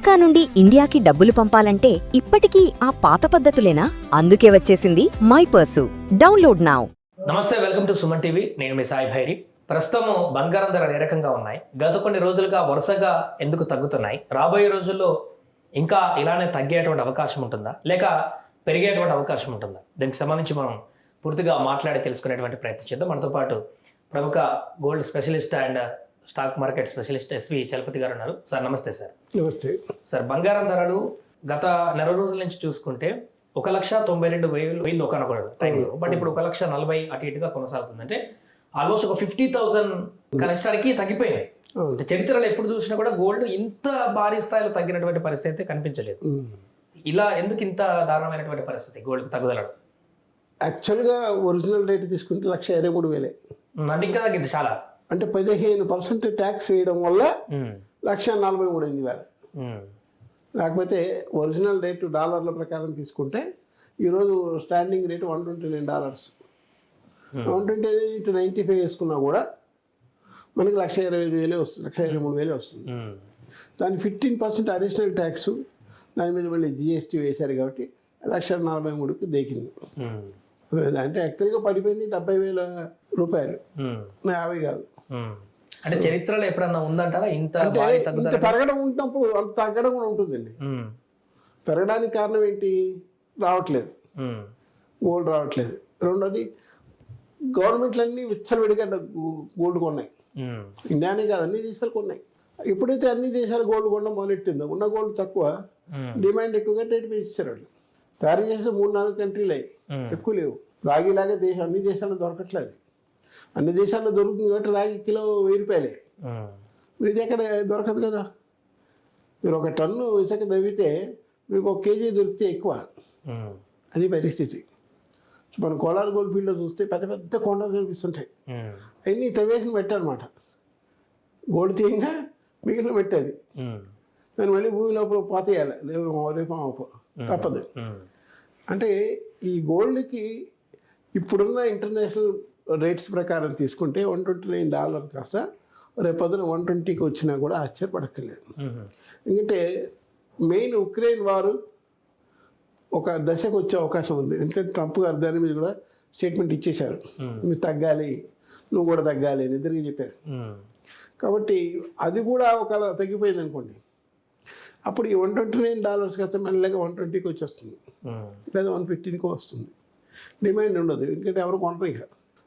America నుండి ఇండియాకి డబ్బులు పంపాలంటే ఇప్పటికీ ఆ పాత పద్ధతులేనా? అందుకే వచ్చేసింది మై పర్సు. Download now. నమస్తే, వెల్కమ్ టు సుమన్ టీవీ. నేను మీ సాయి భైరి. ప్రస్తుతం బంగారం ధరలు ఏ రకంగా ఉన్నాయి, గత కొన్ని రోజులుగా వరుసగా ఎందుకు తగ్గుతున్నాయి, రాబోయే రోజుల్లో ఇంకా ఇలానే తగ్గేటువంటి అవకాశం ఉంటుందా లేక పెరిగేటువంటి అవకాశం ఉంటుందా, దీనికి సంబంధించి మనం పూర్తిగా మాట్లాడి తెలుసుకునేటువంటి ప్రయత్నం చేద్దాం. మనతో పాటు ప్రముఖ gold specialist and stock market specialist S V Chalapathi garu ఉన్నారు. సార్ నమస్తే. సార్ నమస్తే సార్, బంగారం ధరలు గత నెల రోజుల నుంచి చూసుకుంటే 1,92,000 ఒకనొక టైంలో, బట్ ఇప్పుడు 1,40,000 అటు ఇటుగా కొనసాగుతుంది. అంటే ఆల్మోస్ట్ ఒక 50,000 కనిష్టానికి తగ్గిపోయింది. అంటే చరిత్రలో ఎప్పుడు చూసినా కూడా గోల్డ్ ఇంత భారీ స్థాయిలో తగ్గినటువంటి పరిస్థితి అయితే కనిపించలేదు. ఇలా ఎందుకు ఇంత దారుణమైనటువంటి పరిస్థితి గోల్డ్ తగ్గుదల? యాక్చువల్గా ఒరిజినల్ రేట్ తీసుకుంటే 1,23,000. అంటే ఇంకా తగ్గింది చాలా. అంటే 15% ట్యాక్స్ వేయడం వల్ల 1,43,000. లేకపోతే ఒరిజినల్ రేటు డాలర్ల ప్రకారం తీసుకుంటే ఈరోజు స్టాండింగ్ రేటు $129. 129 into 95 వేసుకున్నా కూడా మనకి 1,25,000 వస్తుంది, 1,23,000 వస్తుంది. దాని 15% అడిషనల్ ట్యాక్స్, దాని మీద మళ్ళీ జిఎస్టీ వేశారు కాబట్టి 1,43,000కి దేకింది. అంటే యాక్చువల్గా పడిపోయింది 70,000 రూపాయలు, 50 కాదు. అంటే చరిత్రలో ఎప్పుడన్నా ఉందంటారా ఇంత పెరగడం? ఉంటున్నప్పుడు అంత తగ్గడం కూడా ఉంటుందండి. పెరగడానికి కారణం ఏంటి? రావట్లేదు, గోల్డ్ రావట్లేదు. రెండోది, గవర్నమెంట్లన్నీ విచ్చలవిడిగా గోల్డ్ కొన్నాయి. ఇండియానే కాదు, అన్ని దేశాలు కొన్నాయి. ఎప్పుడైతే అన్ని దేశాలు గోల్డ్ కొనడం మొదలెట్టిందో, ఉన్న గోల్డ్ తక్కువ, డిమాండ్ ఎక్కువగా రేటు పెంచారు వాళ్ళు. తయారు చేసే 3-4 కంట్రీలు అయ్యి, ఎక్కువ లేవు. రాగిలాగే అన్ని దేశాల్లో దొరకట్లేదు. అన్ని దేశాల్లో దొరుకుతుంది కాబట్టి రాగి కిలో 1,000 రూపాయలే. మీరు ఇది ఎక్కడ దొరకదు కదా. మీరు ఒక టన్ను ఇసుక తవ్వితే మీకు 1 కేజీ దొరికితే ఎక్కువ. అది పరిస్థితి. మన కోలార్ గోల్డ్ ఫీల్డ్లో చూస్తే పెద్ద పెద్ద కొండలు కనిపిస్తుంటాయి. అవన్నీ తవ్వేసిన పెట్టారనమాట. గోల్డ్ తీయంగా మిగిలిన పెట్టేది. దాన్ని మళ్ళీ భూమి లోపల పాతేయాలి, రేపు తప్పదు. అంటే ఈ గోల్డ్కి ఇప్పుడున్న ఇంటర్నేషనల్ రేట్స్ ప్రకారం తీసుకుంటే $129 కాస్త రేపు పొద్దున 120కి వచ్చినా కూడా ఆశ్చర్యపడక్కర్లేదు. ఎందుకంటే మెయిన్ ఉక్రెయిన్ వారు ఒక దశకు వచ్చే అవకాశం ఉంది. ఎందుకంటే ట్రంప్ గారు దాని మీద కూడా స్టేట్మెంట్ ఇచ్చేశారు, మీరు తగ్గాలి, నువ్వు కూడా తగ్గాలి అని ఇద్దరికి చెప్పారు. కాబట్టి అది కూడా ఒక తగ్గిపోయింది అనుకోండి, అప్పుడు ఈ $129 కాస్త మెల్లగా 120కి వచ్చేస్తుంది, లేదా 115కి వస్తుంది. డిమాండ్ ఉండదు, ఎందుకంటే ఎవరు కొనరు. ఇక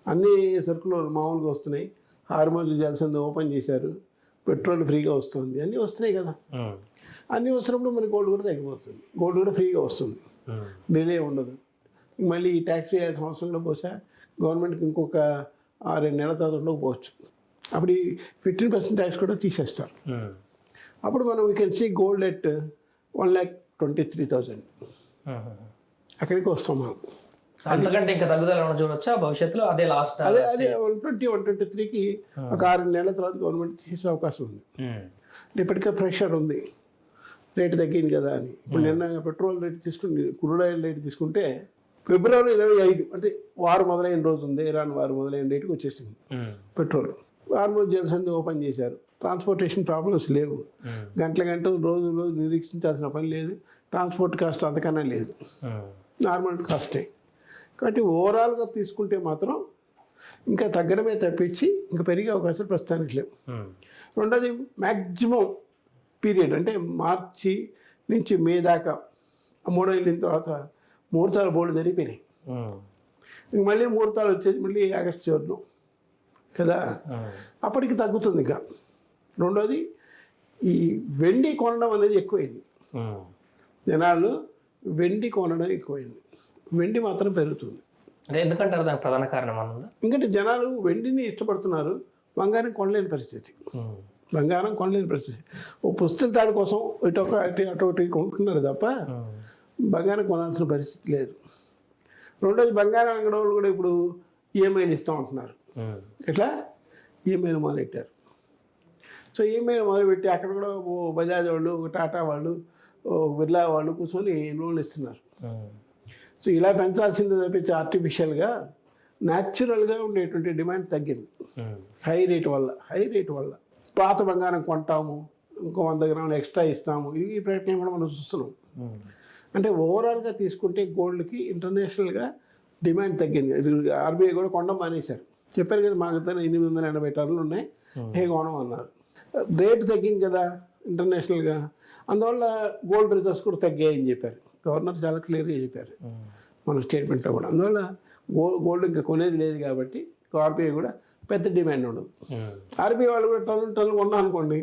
అన్ని సరుకులు మామూలుగా వస్తున్నాయి. హార్మోజ్ జలసంధి ఓపెన్ చేశారు, పెట్రోల్ ఫ్రీగా వస్తుంది, అన్నీ వస్తున్నాయి కదా. అన్నీ వస్తున్నప్పుడు మరి గోల్డ్ కూడా తగ్గిపోతుంది, గోల్డ్ కూడా ఫ్రీగా వస్తుంది, డిలే ఉండదు. మళ్ళీ ఈ ట్యాక్స్ వేయాల్సిన అవసరంలో బహుశా గవర్నమెంట్కి ఇంకొక 6-7 నెలల తర్వాత ఉండకపోవచ్చు. అప్పుడు ఈ 15% ట్యాక్స్ కూడా తీసేస్తారు. అప్పుడు మనం we can see gold at 1,23,000. అక్కడికి వస్తాం మనం. అంతకంటే ఇంకా తగ్గుదల చూడొచ్చా భవిష్యత్తులో? అదే లాస్ట్ అదే 120-123కి ఒక 6 నెలల తర్వాత గవర్నమెంట్ తీసే అవకాశం ఉంది. ఇప్పటికే ప్రెషర్ ఉంది, రేటు తగ్గింది కదా అని. ఇప్పుడు నిన్న పెట్రోల్ రేటు తీసుకుంటే, క్రూడ్ ఆయిల్ రేటు తీసుకుంటే ఫిబ్రవరి 25, అంటే వారు మొదలైన రోజు ఉంది, ఇరాన్ వారు మొదలైన రేటుకి వచ్చేసింది పెట్రోల్. హార్మోజ్ జలసంధి ఓపెన్ చేశారు, ట్రాన్స్పోర్టేషన్ ప్రాబ్లమ్స్ లేవు, గంటల రోజు నిరీక్షించాల్సిన పని లేదు, ట్రాన్స్పోర్ట్ కాస్ట్ అంతకన్నా లేదు, నార్మల్ కాస్టే. కాబట్టి ఓవరాల్గా తీసుకుంటే మాత్రం ఇంకా తగ్గడమే తప్పించి ఇంకా పెరిగే అవకాశాలు ప్రస్తుతానికి లేవు. రెండోది, మ్యాక్సిమం పీరియడ్ అంటే మార్చి నుంచి మే దాకా 3 నెలల తర్వాత ముహూర్తాలు బోర్డు జరిగిపోయినాయి. ఇంక మళ్ళీ ముహూర్తాలు వచ్చేది మళ్ళీ ఆగస్టు చివరిలో కదా, అప్పటికి తగ్గుతుంది. ఇంకా రెండోది, ఈ వెండి కొనడం అనేది ఎక్కువైంది. జనాలు వెండి కొనడం ఎక్కువైంది, వెండి మాత్రం పెరుగుతుంది. అంటే ఎందుకంటారు దానికి ప్రధాన కారణం అన్నదా? ఎందుకంటే జనాలు వెండిని ఇష్టపడుతున్నారు, బంగారం కొనలేని పరిస్థితి. బంగారం కొనలేని పరిస్థితి. ఓ పుస్తల తాడు కోసం అటు కొంటున్నారు తప్ప బంగారం కొనాల్సిన పరిస్థితి లేదు. రెండోది, బంగారం అంగడి వాళ్ళు కూడా ఇప్పుడు ఈఎంఐలు ఇస్తూ ఉంటున్నారు. ఎట్లా ఈఎంఐలు మొదలెట్టారు. సో ఈఎంఐలు మొదలుపెట్టి అక్కడ కూడా బజాజ్ వాళ్ళు, టాటా వాళ్ళు, బిర్లా వాళ్ళు కూర్చొని లోన్లు ఇస్తున్నారు. సో ఇలా పెంచాల్సిందే తప్పించి ఆర్టిఫిషియల్గా న్యాచురల్గా ఉండేటువంటి డిమాండ్ తగ్గింది హై రేట్ వల్ల. పాత బంగారం కొంటాము, ఇంకో 100 గ్రాములు ఎక్స్ట్రా ఇస్తాము, ఈ ప్రయత్నం కూడా మనం చూస్తున్నాం. అంటే ఓవరాల్గా తీసుకుంటే గోల్డ్కి ఇంటర్నేషనల్గా డిమాండ్ తగ్గింది. ఆర్బీఐ కూడా కొనడం మానేశారు. చెప్పారు కదా, మాకు 880 టన్నులు ఉన్నాయి, ఏ కొనం అన్నారు. రేటు తగ్గింది కదా ఇంటర్నేషనల్గా, అందువల్ల గోల్డ్ రిజర్వ్స్ కూడా తగ్గాయని చెప్పారు. గవర్నర్ చాలా క్లియర్గా చెప్పారు మన స్టేట్మెంట్లో కూడా. అందువల్ల గోల్డ్ ఇంకా కొనేది లేదు కాబట్టి ఆర్బీఐ కూడా పెద్ద డిమాండ్ ఉండదు. ఆర్బీఐ వాళ్ళు కూడా టన్ను కొన్నాం అనుకోండి,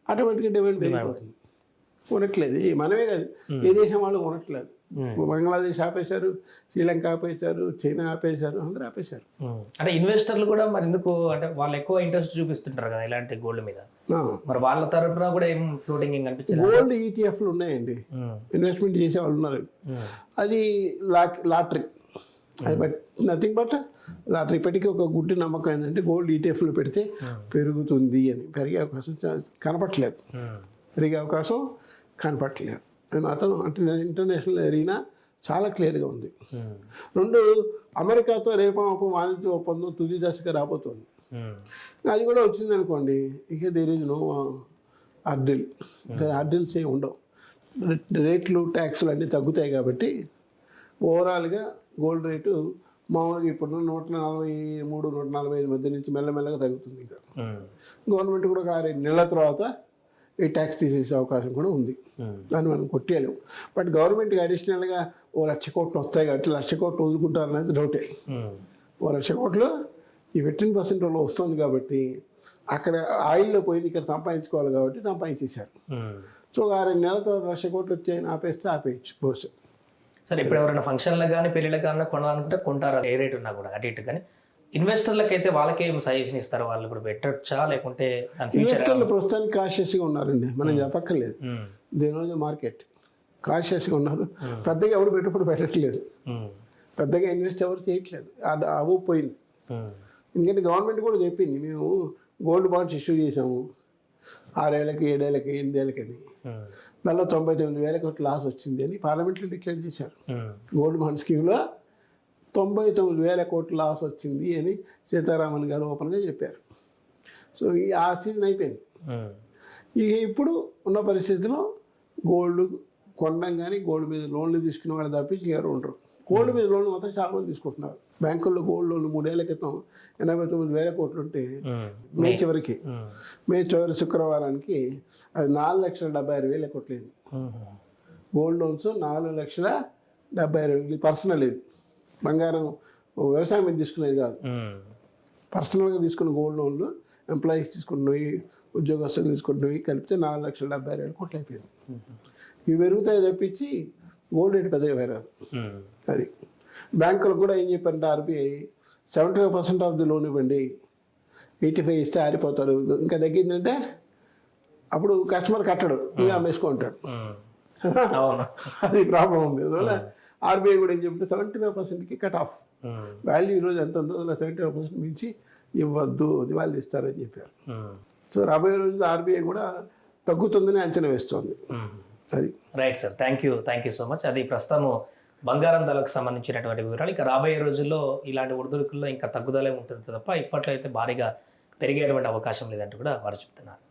ఆటోమేటిక్గా డిమాండ్ పెరిగిపోతుంది. కొనట్లేదు, మనమే కాదు, ఏ దేశం వాళ్ళు కొనట్లేదు. బంగ్లాదేశ్ ఆపేశారు, శ్రీలంక ఆపేశారు, చైనా ఆపేశారు, అందరూ ఆపేశారు. అంటే ఇన్వెస్టర్లు కూడా మరి ఎందుకు, అంటే వాళ్ళు ఎక్కువ ఇంట్రెస్ట్ చూపిస్తుంటారు కదా ఇలాంటి గోల్డ్ మీద, మరి వాళ్ళ తరఫున కూడా ఏం ఫ్లోటింగ్ ఏం కనిపించలేదు. గోల్డ్ ఈటీఎఫ్లు ఉన్నాయండి, ఇన్వెస్ట్మెంట్ చేసే వాళ్ళు ఉన్నారు. అది లాటరీ, అది బట్ నథింగ్ బట్ లాటరీ. ఇప్పటికీ ఒక గుడ్డి నమ్మకం ఏంటంటే గోల్డ్ ఈటీఎఫ్లో పెడితే పెరుగుతుంది అని. పెరిగే అవకాశం కనపట్లేదు, పెరిగే అవకాశం కనపట్లేదు. అది మాత్రం అంటే ఇంటర్నేషనల్ ఎరీనా చాలా క్లియర్గా ఉంది. 2, అమెరికాతో రేపు వాణిజ్య ఒప్పందం తుది దశగా రాబోతుంది. అది కూడా వచ్చింది అనుకోండి, ఇక దేర్ ఈజ్ నో అడ్డిల్, అడ్డిల్స్ ఏమి ఉండవు. రేట్లు ట్యాక్సులు అన్నీ తగ్గుతాయి కాబట్టి ఓవరాల్గా గోల్డ్ రేటు మామూలుగా ఇప్పుడు 143, 145 మధ్య నుంచి మెల్లమెల్లగా తగ్గుతుంది. ఇక గవర్నమెంట్ కూడా ఒక 6 నెలల తర్వాత ఈ ట్యాక్స్ తీసేసే అవకాశం కూడా ఉంది. దాన్ని మనం కొట్టేయలేము. బట్ గవర్నమెంట్కి అడిషనల్గా 1,00,000 కోట్లు వస్తాయి కాబట్టి 1,00,000 కోట్లు వదులుకుంటారు అనేది డౌటే. 1,00,000 కోట్లు ఈ 15% వస్తుంది కాబట్టి అక్కడ ఆయిల్లో పోయి ఇక్కడ సంపాదించుకోవాలి కాబట్టి సంపాదించేశారు. సో 6 నెలల తర్వాత 1,00,000 కోట్లు వచ్చాయని ఆపేస్తే ఆపేయచ్చు బహుశా. సరే, ఇప్పుడు ఎవరైనా ఫంక్షన్లకు కానీ పెళ్ళిళ్ళకి కానీ కొనాలనుకుంటే కొంటారు, ఏ రేట్ ఉన్నా కూడా అటు ఇటు. కానీ ఇన్వెస్టర్లకు అయితే వాళ్ళకేం సజెషన్ ఇస్తారు? వాళ్ళు ఇప్పుడు పెట్టచ్చా లేకుంటే ఇన్వెస్టర్లు ప్రస్తుతానికి కాషియస్గా ఉన్నారండి, మనం చెప్పక్కర్లేదు. దేనిరోజు మార్కెట్ కాషియస్గా ఉన్నారు. పెద్దగా ఎవరు పెట్టుబడి పెట్టట్లేదు, పెద్దగా ఇన్వెస్ట్ ఎవరు చేయట్లేదు. అవ్వు పోయింది. ఎందుకంటే గవర్నమెంట్ కూడా చెప్పింది, మేము గోల్డ్ బాండ్స్ ఇష్యూ చేసాము 6 ఏళ్ళకి, 7 ఏళ్ళకి, 8 ఏళ్ళకని. దానిలో 99,000 కోట్ల లాస్ వచ్చింది అని పార్లమెంట్లో డిక్లేర్ చేశారు. గోల్డ్ బాండ్ స్కీమ్లో 99,000 కోట్ల లాస్ వచ్చింది అని సీతారామన్ గారు ఓపెన్గా చెప్పారు. సో ఆ సీజన్ అయిపోయింది. ఇక ఇప్పుడు ఉన్న పరిస్థితిలో గోల్డ్ కొనడం కానీ గోల్డ్ మీద లోన్లు తీసుకునే వాళ్ళు తప్పించి ఎవరు ఉండరు. గోల్డ్ మీద లోన్లు మాత్రం చాలామంది తీసుకుంటున్నారు. బ్యాంకుల్లో గోల్డ్ లోన్లు 3 ఏళ్ల క్రితం 89,000 కోట్లు ఉంటే మే చివరి శుక్రవారానికి అది 4,76,000 కోట్లు అయింది. Gold loans 4,76,000 personal. ఇది బంగారం వ్యవసాయం మీద తీసుకునేది కాదు, పర్సనల్గా తీసుకున్న గోల్డ్ లోన్లు ఎంప్లాయీస్ తీసుకుంటున్నవి, ఉద్యోగస్తులు తీసుకుంటున్నవి కలిపితే 4,76,000 కోట్లు అయిపోయింది. ఇవి పెరుగుతాయి తప్పించి గోల్డ్ రేట్ పెద్దగా పెరగదు. అది బ్యాంకులకు కూడా ఏం చెప్పారంటే ఆర్బీఐ 75% ఆఫ్ ది లోన్ ఇవ్వండి, 85 ఇస్తే ఆరిపోతారు. ఇంకా తగ్గిందంటే అప్పుడు కస్టమర్ కట్టడు, నువ్వే అమ్మేసుకుంటాడు. అది ప్రాబ్లం ఉంది. అందువల్ల ఆర్బీఐ కూడా ఏం చెప్తే 75%కి కట్ ఆఫ్ వాల్యూ. ఈరోజు ఎంత ఉందో 75% మించి ఇవ్వద్దు, దివాళీ ఇస్తారని చెప్పారు. సో రాబోయే రోజుల్లో ఆర్బీఐ కూడా తగ్గుతుందని అంచనా వేస్తోంది. అది right sir, thank you so much. అది ప్రస్తుతము బంగారం ధరలకు సంబంధించినటువంటి వివరాలు. ఇక రాబోయే రోజుల్లో ఇలాంటి ఒడిదుడుకుల్లో ఇంకా తగ్గుదలే ఉంటుంది తప్ప ఇప్పట్లో అయితే భారీగా పెరిగేటువంటి అవకాశం లేదంటూ కూడా వారు చెప్తున్నారు.